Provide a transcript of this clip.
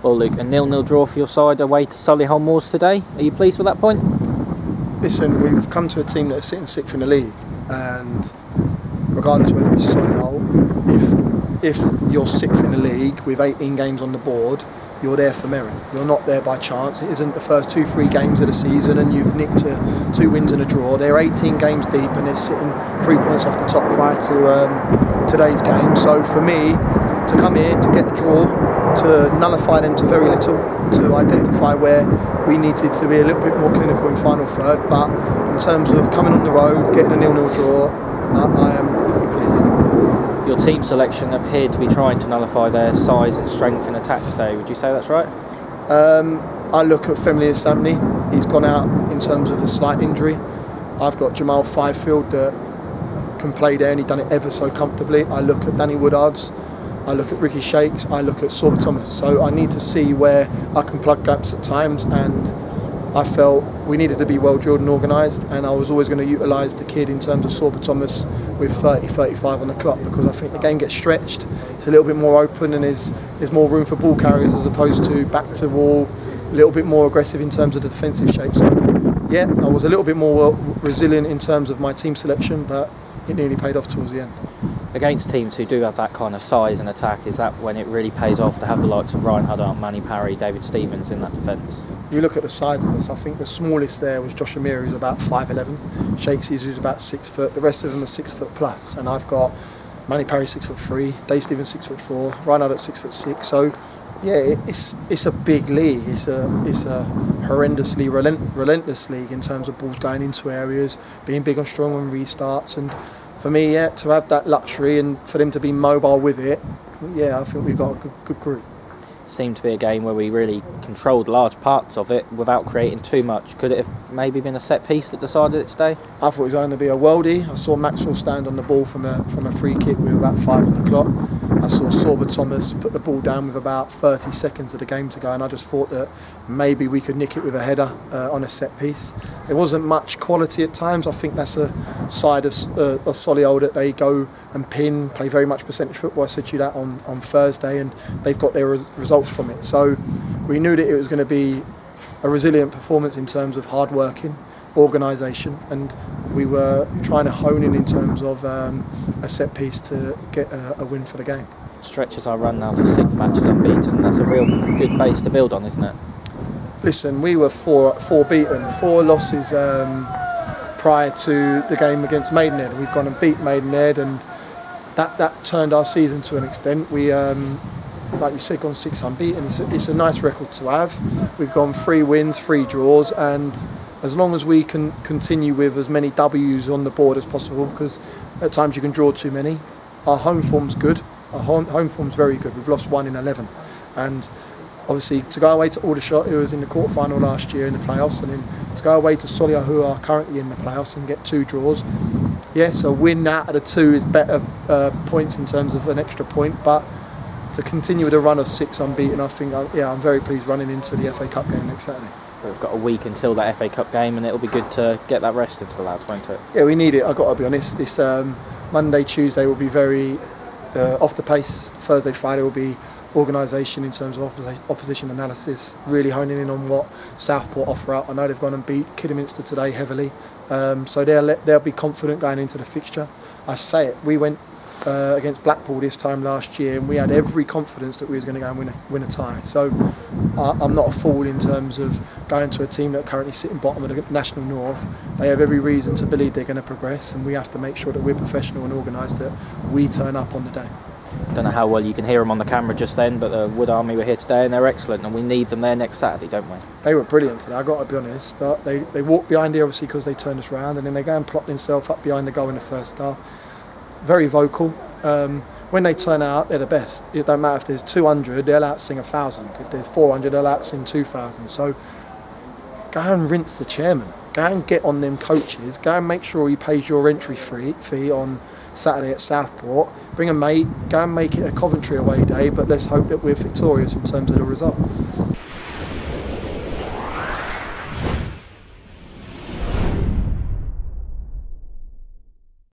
Well, Luke, a 0-0 draw for your side away to Solihull Moors today. Are you pleased with that point? Listen, we've come to a team that's sitting 6th in the league, and regardless of whether it's Solihull, if you're 6th in the league with 18 games on the board, you're there for merit. You're not there by chance. It isn't the first 2-3 games of the season and you've nicked 2 wins and a draw. They're 18 games deep and they're sitting 3 points off the top prior to today's game. So for me, to come here, to get a draw, to nullify them to very little, to identify where we needed to be a little bit more clinical in final third. But in terms of coming on the road, getting a 0-0 draw, I am pretty pleased. Your team selection appeared to be trying to nullify their size and strength in attack today. Would you say that's right? I look at Femili Samney. He's gone out in terms of a slight injury. I've got Jamal Fifield that can play there and he's done it ever so comfortably. I look at Danny Woodards. I look at Ricky Shakes. I look at Sorba Thomas. So I need to see where I can plug gaps at times, and I felt we needed to be well drilled and organised, and I was always going to utilise the kid in terms of Sorba Thomas with 30-35 on the clock, because I think the game gets stretched. It's a little bit more open and there's more room for ball carriers as opposed to back to wall, a little bit more aggressive in terms of the defensive shape. So yeah, I was a little bit more resilient in terms of my team selection, but it nearly paid off towards the end. Against teams who do have that kind of size and attack, is that when it really pays off to have the likes of Ryan Huddart, Manny Parry, David Stevens in that defence? You look at the size of us, I think the smallest there was Josh Amir, who's about 5'11", Shakespeare, who's about 6 foot, the rest of them are 6 foot plus, and I've got Manny Parry 6'3", Dave Stevens 6'4", Ryan Huddart 6'6", so yeah, it's a big league. It's a horrendously relentless league in terms of balls going into areas, being big and strong on restarts, and for me, yeah, to have that luxury and for them to be mobile with it, yeah, I think we've got a good group. Seemed to be a game where we really controlled large parts of it without creating too much. Could it have maybe been a set piece that decided it today? I thought it was going to be a worldie. I saw Maxwell stand on the ball from a free kick with about 5 on the clock. I saw Sorba Thomas put the ball down with about 30 seconds of the game to go, and I just thought that maybe we could nick it with a header on a set piece. There wasn't much quality at times. I think that's a side of Solihull that they go and pin, play very much percentage football. I said to you that on Thursday, and they've got their results from it. So we knew that it was going to be a resilient performance in terms of hard working, organisation, and we were trying to hone in terms of a set piece to get a win for the game. Stretches our run now to 6 matches unbeaten. That's a real good base to build on, isn't it? Listen, we were four beaten, 4 losses prior to the game against Maidenhead. We've gone and beat Maidenhead, and that turned our season to an extent. We, like you said, gone 6 unbeaten. It's a nice record to have. We've gone 3 wins, 3 draws, and as long as we can continue with as many W's on the board as possible, because at times you can draw too many. Our home form's good. Our home form's very good. We've lost 1 in 11, and obviously to go away to Aldershot, who was in the quarter-final last year in the playoffs, and then to go away to Solihull, who are currently in the playoffs, and get 2 draws. Yes, a win out of the 2 is better points in terms of an extra point, but to continue with a run of 6 unbeaten, I think, I'm very pleased running into the FA Cup game next Saturday. We've got a week until that FA Cup game, and it'll be good to get that rest into the lads, won't it? Yeah, we need it. I've got to be honest. This Monday, Tuesday will be very off the pace. Thursday, Friday will be organisation in terms of opposition analysis, really honing in on what Southport offer up. I know they've gone and beat Kidderminster today heavily, so they'll be confident going into the fixture. I say it, we went against Blackpool this time last year, and we had every confidence that we was going to go and win a tie. So I'm not a fool in terms of going to a team that currently sitting bottom of the National North. They have every reason to believe they're going to progress, and we have to make sure that we're professional and organised, that we turn up on the day. Don't know how well you can hear them on the camera just then, but the Wood Army were here today and they're excellent, and we need them there next Saturday, don't we? They were brilliant today, I've got to be honest. They walked behind here obviously because they turned us round, and then they go and plot themselves up behind the goal in the first half. Very vocal. When they turn out, they're the best. It don't matter if there's 200, they'll out-sing 1,000. If there's 400, they'll out-sing 2,000. So go and rinse the chairman. Go and get on them coaches. Go and make sure he pays your entry fee on Saturday at Southport. Bring a mate. Go and make it a Coventry away day, but let's hope that we're victorious in terms of the result.